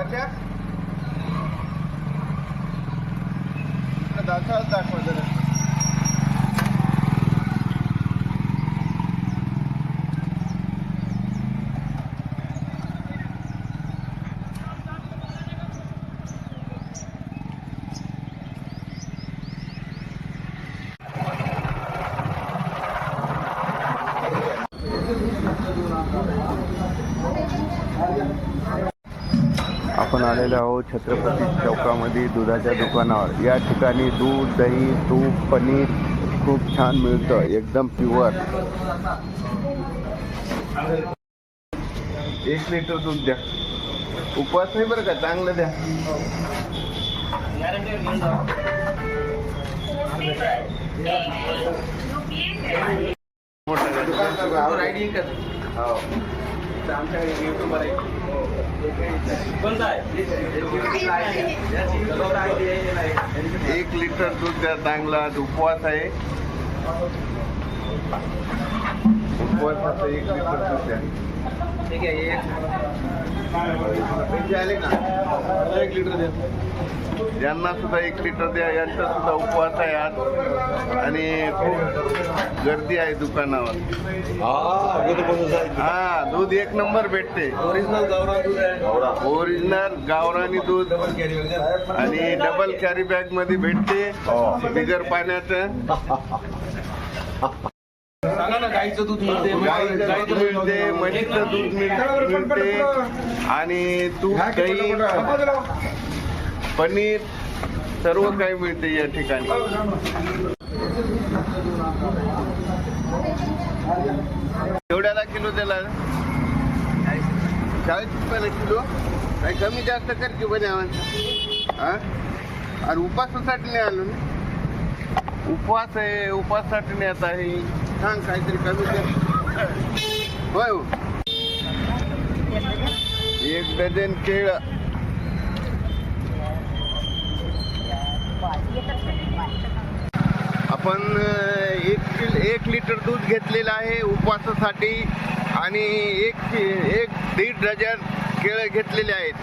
कशा दाखवा जरा. आपण आलेलो आहोत छत्रपती चौकामध्ये दुधाच्या दुकानावर. या ठिकाणी दूध, दही, तूप, पनीर खूप छान मिळतं, एकदम प्युअर. 1 लिटर दूध द्या. उपवास नाही बरं का, चांगलं द्या. एक लिटर दूध द्या, चांगला. उपवास आहे, उपवासाचं 1 लिटर दूध द्या. ठीक आहे, पैसे आले ना, 1 लिटर द्या. यांना सुद्धा 1 लिटर द्या. यांचा सुद्धा उपवास आहे आज आणि खूप गर्दी आहे दुकानावर. हा, दूध 1 नंबर भेटते. ओरिजिनल गावरान दूध आहे, ओरिजिनल गावरानी दूध आणि डबल कॅरी बॅग मध्ये भेटते, बिगर पाण्याचं. गाईचं दूध मिळते, म्हशीचं दूध मिळते आणि तूप, दही, पनीर सर्व काही मिळते या ठिकाणी. एवढ्याला किलो त्याला 40 रुपयाला किलो. काही कमी जास्त कर की बने हा. आणि उपासासाठी नाही आलो ना, उपवास आहे, उपवासासाठी नाही आता आहे. सांग काहीतरी कमी कर. होय, 1 डझन केळ. आपण 1 लिटर दूध घेतलेलं आहे उपवासासाठी आणि 1.5 डझन केळं घेतलेले आहेत.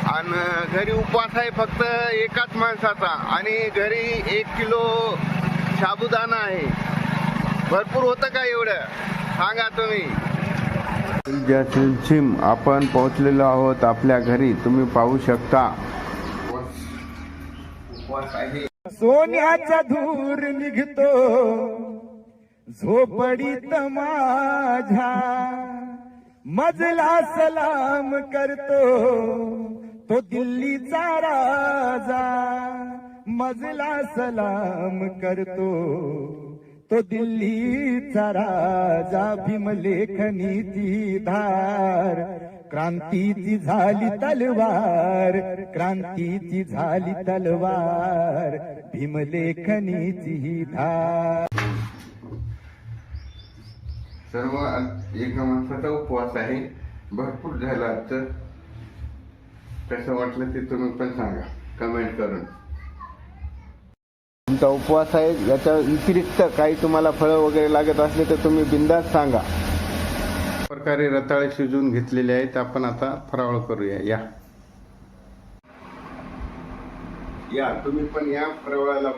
आणि घरी उपवास आहे फक्त एकाच माणसाचा आणि घरी 1 किलो साबुदाणा आहे. भरपूर होतं का एवढं सांगा तुम्ही. जयसिम आपण पोहोचलेलो आहोत आपल्या घरी, तुम्ही पाहू शकता. उपवास आहे. सोन्याचा धूर निघतो झोपडीत माझ्या, मजला सलाम करतो तो दिल्लीचा राजा. मजला सलाम करतो तो दिल्लीचा राजा. भीमलेखनीची धार, क्रांतीची झाली तलवार, क्रांतीची झाली तलवार, भीमलेखनीची धार. सर्व एका माणसाचा उपवास आहे. भरपूर झाला तर कसं वाटलं ते तुम्ही पण सांगा कमेंट करून. तुमचा उपवास आहे, याच्या व्यतिरिक्त काही तुम्हाला फळं वगैरे लागत असले तर तुम्ही बिंदास सांगा. प्रकारे रताळे शिजवून घेतलेले आहेत. आपण आता फराळ करूया. या तुम्ही पण या फराळाला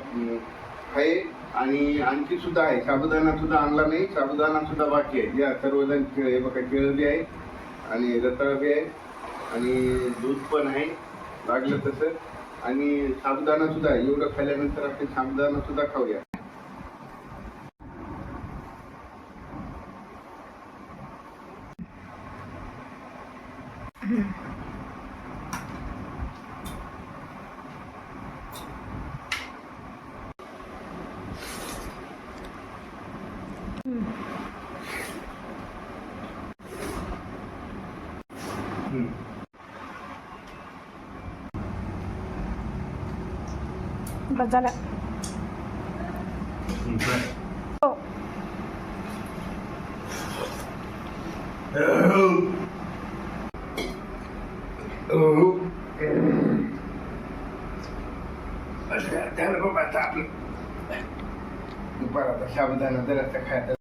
आहे. आणि आणखी सुद्धा आहे, साबुदाणा सुद्धा आणला नाही, साबुदाणा सुद्धा बाकी आहे. या सर्वजण हे बघा, केळं बी आहे आणि रताळ बी आहे आणि दूध पण आहे लागलं तसं. आणि साबुदाणा सुद्धा आहे. एवढं खाल्ल्यानंतर आपण साबुदाणा सुद्धा खाऊया. बस झालं. हो. दुपार आता साबुदाणा जरा खायचं.